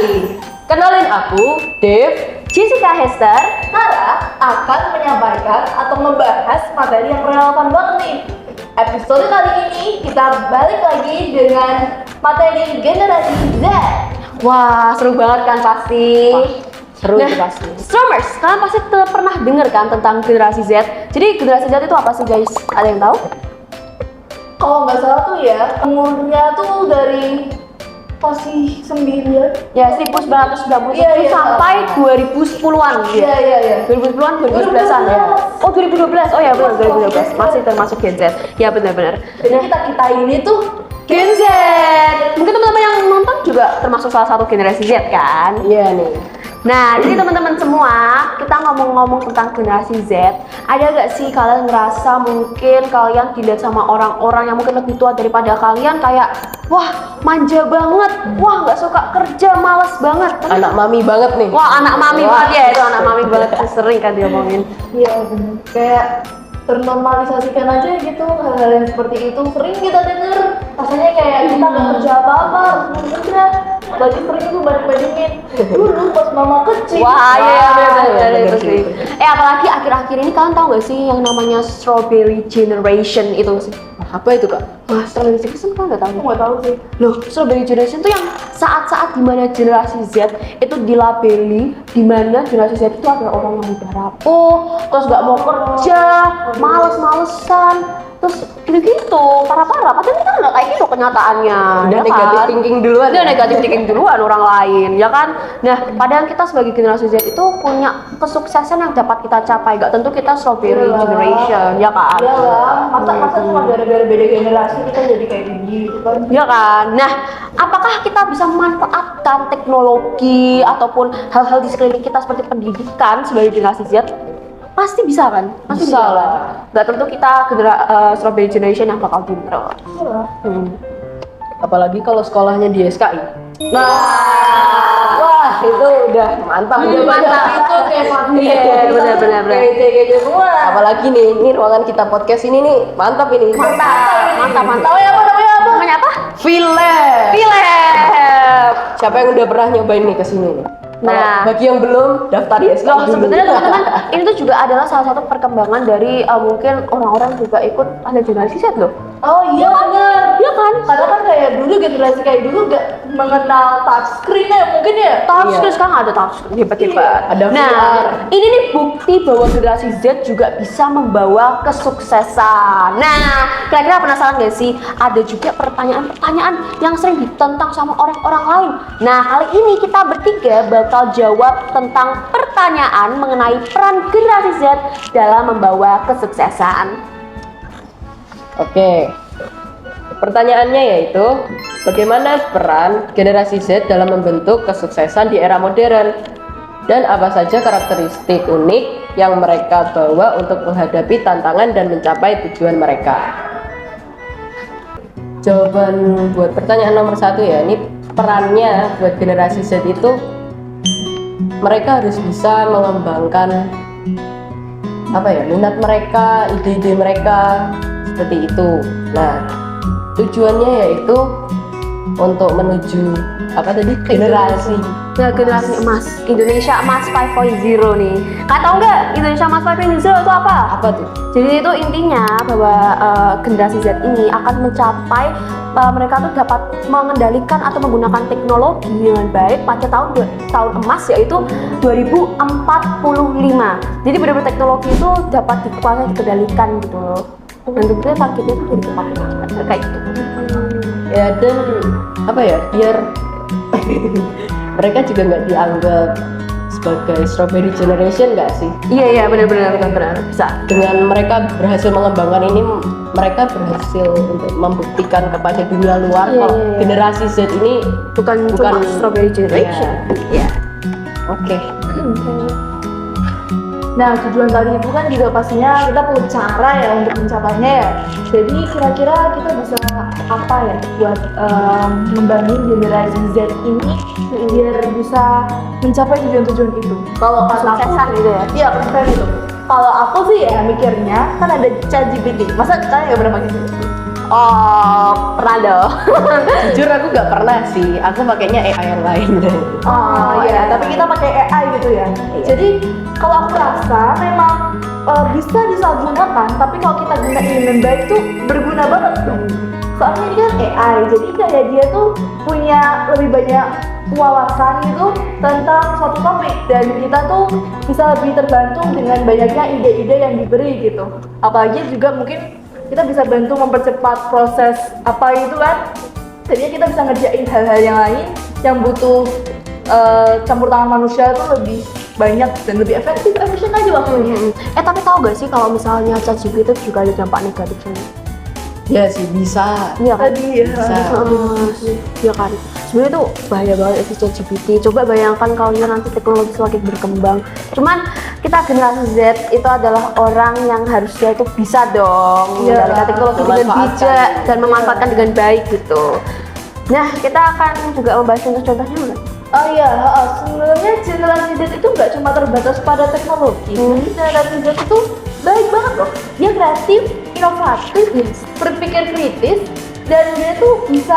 kali. Kenalin aku, Dev, Jessica Hester. Nara akan menyampaikan atau membahas materi yang relevan banget nih. Episode kali ini kita balik lagi dengan materi generasi Z. Wah, seru banget kan pasti. seru Nah, itu pasti. Stromers, kalian pasti pernah dengar kan tentang generasi Z. Jadi generasi Z itu apa sih guys? Ada yang tahu? Kalau nggak salah tuh ya, umurnya tuh dari masih 9. Ya 1990 Iya, sampai 2010-an Iya, iya, iya. 2010-an, 2012-an ya. Oh 2012, oh ya benar 2012 masih termasuk Gen Z. Ya benar-benar. Jadi kita ini tuh Gen Z. Mungkin teman-teman yang nonton juga termasuk salah satu generasi Z kan? Iya nih. Nah, jadi teman-teman semua, kita ngomong-ngomong tentang generasi Z, ada gak sih kalian ngerasa mungkin kalian dilihat sama orang-orang yang mungkin lebih tua daripada kalian kayak, wah manja banget, wah nggak suka kerja, malas banget. Anak mami banget nih. Wah anak mami Wah. banget ya, itu anak mami banget, sering kan diomongin. iya bener. Kayak ternormalisasikan aja gitu hal-hal yang seperti itu sering kita denger. Rasanya kayak kita nggak kerja apa-apa, harus kerja. Lagi sering tuh banding-bandingin dulu pas mama kecil. Wah iya Wah, benar iya, bener itu sih. sih. Apalagi akhir-akhir ini kalian tahu gak sih yang namanya strawberry generation itu sih? Apa itu kak? Wah, strawberry generation kalian nggak tahu? Aku nggak tahu sih. Loh, strawberry generation itu yang saat-saat dimana generasi Z itu dilabeli, dimana generasi Z itu adalah orang yang udah rapuh, terus nggak mau kerja, males-malesan, terus gitu-gitu, parah-parah. Padahal kita nggak kayak gitu kenyataannya. Udah ya negatif kan? thinking duluan. Udah negatif thinking duluan orang lain, ya kan? Nah, padahal kita sebagai generasi Z itu punya kesuksesan yang dapat kita capai. Gak tentu kita strawberry Iyalah. generation, ya kan? Iya lah, masa cuma gara-gara beda generasi kita jadi kayak gini gitu kan? Ya kan? Nah, apakah kita bisa memanfaatkan teknologi ataupun hal-hal di sekeliling kita seperti pendidikan sebagai generasi Z? Pasti bisa kan? Pasti Bisa lah. Gak tentu kita strawberry generation yang bakal pinter. Iya. Apalagi kalau sekolahnya di SKI. Nah, Wah itu udah mantap. Udah mantap. Itu kayak mati. Iya, benar-benar. Kayak semua. Apalagi nih, ini ruangan kita podcast ini nih mantap ini. mantap. Namanya apa? Namanya apa? Filem. Film. Siapa yang udah pernah nyobain nih kesini nih? Nah. Kalau bagi yang belum, daftar di SKI Loh, dulu. sebenarnya teman-teman, ini tuh juga adalah salah satu perkembangan dari mungkin orang-orang juga ikut ada generasi Z loh. Oh iya bener. Iya kan? Karena kan kayak dulu generasi kayak dulu gak mengenal touchscreen ya mungkin ya. Touchscreen Iya. sekarang ada touchscreen hebat-hebat. Iya, ada Nah, VR. ini nih bukti bahwa generasi Z juga bisa membawa kesuksesan. Nah, kira-kira penasaran gak sih? Ada juga pertanyaan-pertanyaan yang sering ditentang sama orang-orang lain. Nah, kali ini kita bertiga bakal jawab tentang pertanyaan mengenai peran generasi Z dalam membawa kesuksesan. Oke. Pertanyaannya yaitu, bagaimana peran generasi Z dalam membentuk kesuksesan di era modern? Dan apa saja karakteristik unik yang mereka bawa untuk menghadapi tantangan dan mencapai tujuan mereka? Jawaban buat pertanyaan nomor 1 ya, ini perannya buat generasi Z itu mereka harus bisa mengembangkan minat mereka, ide-ide mereka seperti itu. Nah, tujuannya yaitu untuk menuju generasi. Nah, generasi emas, Indonesia Emas 5.0 nih. Kalian tahu nggak Indonesia Emas 5.0 itu apa? Apa tuh? Jadi itu intinya bahwa generasi Z ini akan mencapai mereka tuh dapat mengendalikan atau menggunakan teknologi dengan baik pada tahun emas yaitu 2045. Jadi benar-benar teknologi itu dapat dikuasai, dikendalikan gitu loh. Dan tentunya targetnya itu jadi cepat kayak gitu. Ya dan biar mereka juga nggak dianggap sebagai strawberry generation nggak sih? Iya benar-benar bisa. Dengan mereka berhasil mengembangkan ini, mereka berhasil untuk membuktikan kepada dunia luar Iya, kalau iya. generasi Z ini Bukan cuma strawberry generation. Iya. oke. Nah tujuan tadi itu kan juga pastinya kita perlu cara ya untuk mencapainya ya. Jadi kira-kira kita bisa apa ya buat membangun generasi Z ini biar bisa mencapai tujuan-tujuan itu. Kalau kata aku, Kesuksesan gitu ya. iya kesuksesan itu. Kalau aku sih ya mikirnya kan ada ChatGPT. Masa kalian nggak pernah pakai ChatGPT? Oh, pernah dong. Jujur aku nggak pernah sih, aku pakainya AI yang lain. Oh iya, tapi kita pakai AI gitu ya. Jadi kalau aku rasa memang bisa disalahgunakan, tapi kalau kita gunain dengan baik tuh berguna banget dong. Soalnya ini kan AI, jadi kayak dia tuh punya lebih banyak wawasan gitu tentang suatu topik dan kita tuh bisa lebih terbantu dengan banyaknya ide-ide yang diberi gitu. Apalagi juga mungkin kita bisa bantu mempercepat proses apa itu kan. Jadinya kita bisa ngerjain hal-hal yang lain yang butuh campur tangan manusia itu lebih banyak dan lebih efisien aja waktunya. Tapi tahu gak sih kalau misalnya ChatGPT itu juga ada dampak negatifnya? Ya sih bisa. Iya kan? Tadi ya. Bisa. Iya kan. Sebenarnya tuh bahaya banget sih ChatGPT. Coba bayangkan kalau nanti teknologi semakin berkembang. Cuman kita generasi Z itu adalah orang yang harusnya itu bisa dong Iya, menjalankan teknologi dengan memanfaatkan. bijak dan memanfaatkan dengan baik gitu. Nah, kita akan juga membahas contoh-contohnya nggak? Oh iya, sebenarnya generasi Z itu nggak cuma terbatas pada teknologi. Jadi generasi Z itu baik banget loh. Dia kreatif, inovatif, berpikir kritis, dan dia tuh bisa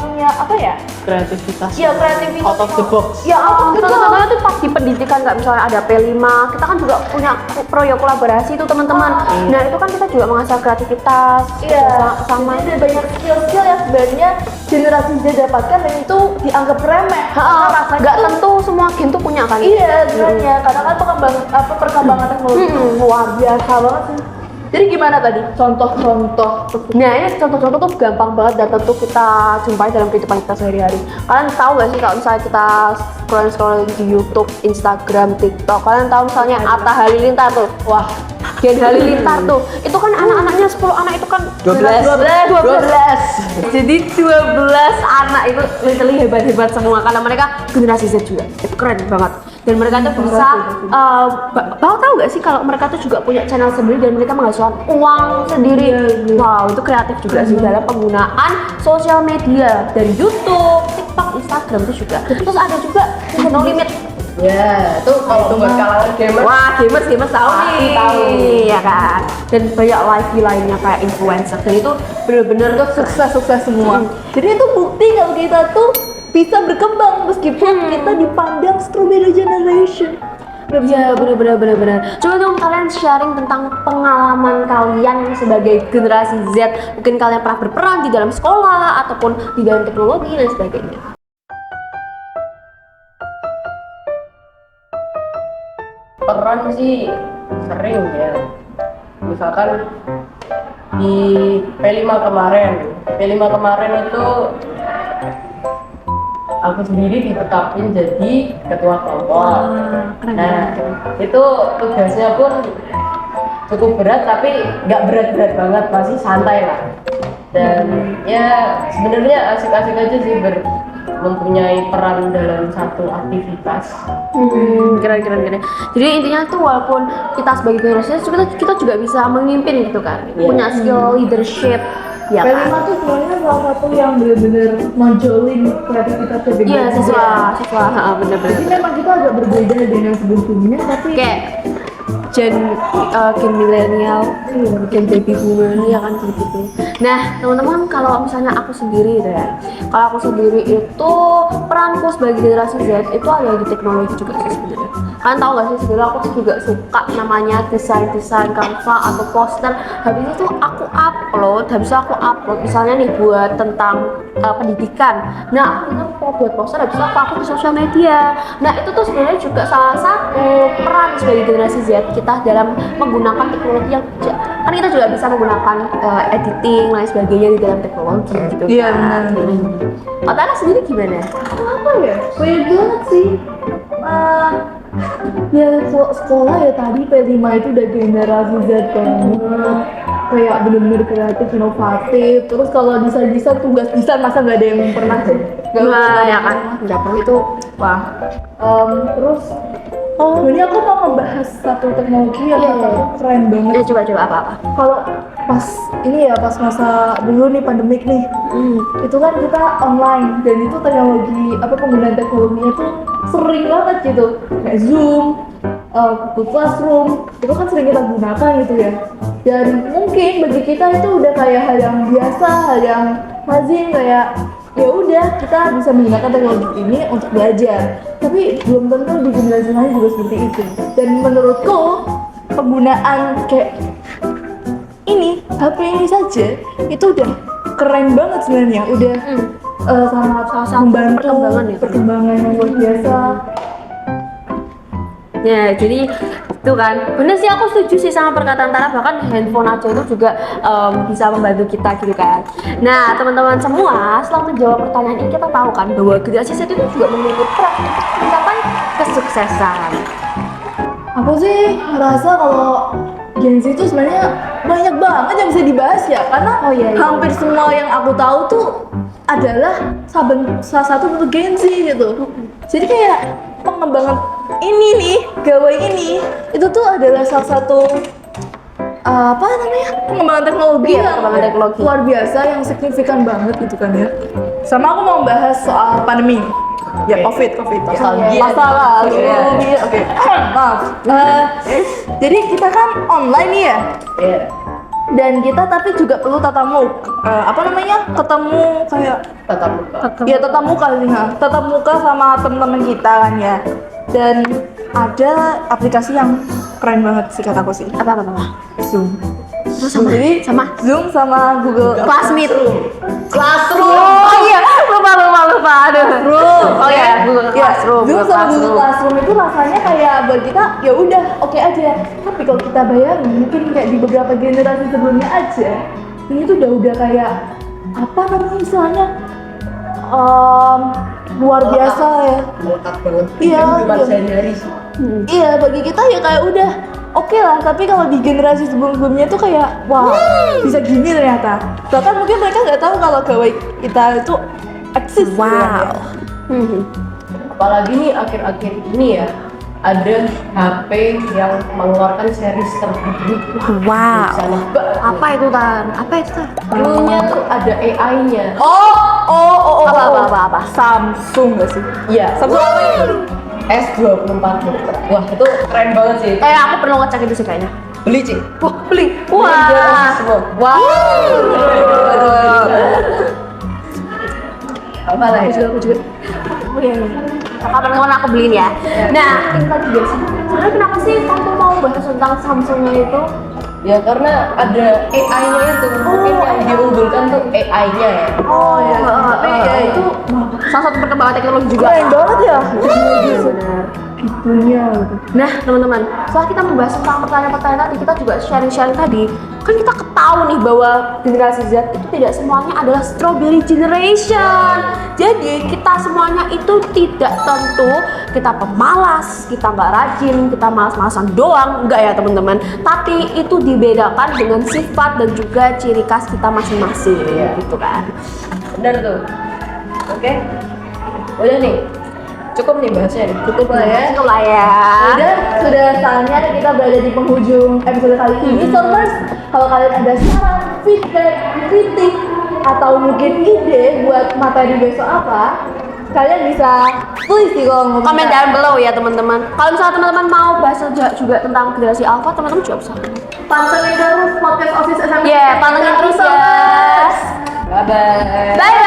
punya apa ya? Kreativitas. Ya kreativitas Out of the box. Ya out of the box. Contoh-contohnya tuh pas di pendidikan nggak, misalnya ada P5, kita kan juga punya proyek kolaborasi itu teman-teman. Nah itu kan kita juga mengasah kreativitas, Iya, sama. jadi ada banyak skill-skill yang sebenarnya generasi Z dapatkan dan itu dianggap remeh. Karena rasanya Nggak tuh- tentu semua gen tuh punya kan? Iya, sebenarnya karena kan perkembangan teknologi itu luar biasa banget sih. Jadi gimana tadi contoh-contoh? Nah ini contoh-contoh tuh gampang banget dan tentu kita jumpai dalam kehidupan kita sehari-hari. Kalian tahu gak sih kalau misalnya kita scroll di YouTube, Instagram, TikTok, kalian tahu misalnya Atta Halilintar tuh, wah, Gen Halilintar tuh, itu kan anak-anaknya 10 anak itu kan 12. Jadi 12 anak itu literally hebat-hebat semua karena mereka generasi Z juga, itu keren banget. Dan mereka tuh bisa, tahu gak sih kalau mereka tuh juga punya channel sendiri dan mereka menghasilkan uang sendiri. Wow, itu kreatif juga sih dalam penggunaan sosial media dari YouTube, TikTok, Instagram itu juga. Terus ada juga No Limit. Ya, itu kalau buat kalangan gamer. Wah, gamers tahu Pasti nih, tahu. ya kan. Dan banyak live lainnya kayak influencer. Dan itu bener-bener tuh Sukses semua. Jadi itu bukti kalau kita tuh bisa berkembang meskipun kita dipandang strawberry generation. ya bener-bener. Coba dong kalian sharing tentang pengalaman kalian sebagai generasi Z. Mungkin kalian pernah berperan di dalam sekolah ataupun di dalam teknologi dan sebagainya. Peran sih sering ya. Misalkan di P5 kemarin itu aku sendiri ditetapin jadi ketua kelompok. Nah, itu tugasnya pun cukup berat tapi nggak berat-berat banget, masih santai lah. Dan ya sebenarnya asik-asik aja sih mempunyai peran dalam satu aktivitas. Keren. Jadi intinya tuh walaupun kita sebagai generasi kita juga bisa memimpin gitu kan, punya skill leadership. Ya P5 kan? tuh sebenarnya salah satu yang benar-benar nonjolin kreativitas sebagai Iya siswa, bener-bener. Jadi memang kita agak berbeda dengan sebelumnya, tapi Kayak gen milenial, gen baby boomer ya kan gitu. Nah teman-teman, kalau misalnya aku sendiri gitu ya, kalau aku sendiri itu peranku sebagai generasi Z itu ada di teknologi juga sih sebenarnya. Kalian tahu gak sih sebenarnya aku tuh juga suka namanya desain Canva atau poster. Habis itu aku upload misalnya nih buat tentang pendidikan. Nah aku kan mau buat poster, habis itu aku upload di sosial media. Nah itu tuh sebenarnya juga salah satu peran sebagai generasi Z kita dalam menggunakan teknologi yang bijak. Kan kita juga bisa menggunakan editing lain sebagainya di dalam teknologi gitu. Iya, kan. benar. Otana sendiri gimana? apa ya? Banyak banget sih. Ya sekolah ya tadi P5 itu udah generasi Z banget. Kayak bener-bener kreatif, inovatif. Terus kalau desain tugas desain masa nggak ada yang pernah sih? Nah, ya kan, nggak perlu itu. Wah. Terus ini aku mau ngebahas satu teknologi yang Iya. menurutku keren banget. Ya coba apa-apa. Kalau pas masa dulu nih pandemik nih, itu kan kita online dan itu teknologi penggunaan teknologinya tuh sering banget gitu, kayak Zoom, Google Classroom, itu kan sering kita gunakan gitu ya. Dan mungkin bagi kita itu udah kayak hal yang biasa, hal yang lazim, kayak ya udah kita bisa menggunakan teknologi ini untuk belajar. Tapi belum tentu di generasi lain juga seperti itu. Dan menurutku penggunaan kayak ini HP ini saja itu udah keren banget sebenarnya, udah sangat membantu perkembangan yang luar biasa. Ya, jadi itu kan bener sih, aku setuju sih sama perkataan Tara, bahkan handphone aja itu juga bisa membantu kita gitu kan. Nah teman-teman semua, setelah menjawab pertanyaan ini kita tahu kan bahwa generasi Z itu juga memiliki peran untuk mencapai kesuksesan. Aku sih ngerasa kalau Gen Z itu sebenarnya banyak banget yang bisa dibahas ya, karena hampir semua yang aku tahu tuh adalah salah satu bentuk Gen Z gitu. Jadi kayak pengembangan ini nih, gawai ini itu tuh adalah salah satu pengembangan teknologi yang luar biasa, yang signifikan banget gitu kan ya. Sama aku mau bahas soal pandemi. Ya, COVID. Masalah. Oke. Maaf. Jadi kita kan online nih ya. Iya. Dan kita tapi juga perlu tatap muka. Ketemu kayak Tatap muka. ya tatap muka sih, tatap muka sama teman-teman kita kan ya. Dan ada aplikasi yang keren banget sih kataku sih. Apa? Zoom. Terus sama? Jadi Sama? Zoom sama Google Classmeet. Classroom. Oh iya, lupa. Aduh. Oh iya, Google Ya, Classroom. Zoom sama Google Classroom itu rasanya kayak buat kita ya udah oke aja. Tapi kalau kita bayangin mungkin kayak di beberapa generasi sebelumnya aja, ini tuh udah kayak apa namanya istilahnya, luar biasa ya. Melekat banget. Iya, Cuma iya. sehari-hari sih. Iya, bagi kita ya kayak udah oke lah. Tapi kalau di generasi sebelum-sebelumnya tuh kayak wah, bisa gini ternyata. Bahkan mungkin mereka nggak tahu kalau gawai kita itu eksis. gitu kan ya. Apalagi nih akhir-akhir ini ya, ada HP yang mengeluarkan series terbaru. Wow. Sana Apa itu Tan? dulunya tuh ada AI-nya. Apa? Samsung nggak sih? Iya. Samsung apa ini? S24 Ultra. Wah, itu keren banget sih. Aku perlu ngecek itu sih kayaknya. Beli, Ci. Wah, beli. Wah. Wow. Apa lah ya? Aku juga. Kapan-kapan aku beliin ya. Nah, ini tadi biasa. Sebenarnya kenapa sih kamu mau bahas tentang Samsungnya itu? Ya karena ada AI-nya itu. Mungkin yang diunggulkan tuh AI-nya ya. Oh ya, tapi ya itu Salah satu perkembangan teknologi juga. keren banget ya. Benar. Itunya gitu. Nah, teman-teman, setelah kita membahas tentang pertanyaan-pertanyaan tadi, kita juga sharing-sharing tadi, kan kita ketahui nih bahwa generasi Z itu tidak semuanya adalah strawberry generation. Jadi, kita semuanya itu tidak tentu kita pemalas, kita nggak rajin, kita malas-malasan doang, enggak ya teman-teman. Tapi itu dibedakan dengan sifat dan juga ciri khas kita masing-masing, gitu kan. Benar tuh. Oke. Udah nih. Cukup nih bahasnya nih. Cukup lah ya. Cukup lah ya. Sudah saatnya kita berada di penghujung episode kali ini. So first, kalau kalian ada saran, feedback, kritik, atau mungkin ide buat materi besok apa, kalian bisa tulis di kolom Komen down below ya teman-teman. Kalau misalnya teman-teman mau bahas juga tentang generasi alpha, teman-teman juga bisa. Pantengin terus podcast Office SMA. Pantengin terus ya. Bye-bye. Bye bye.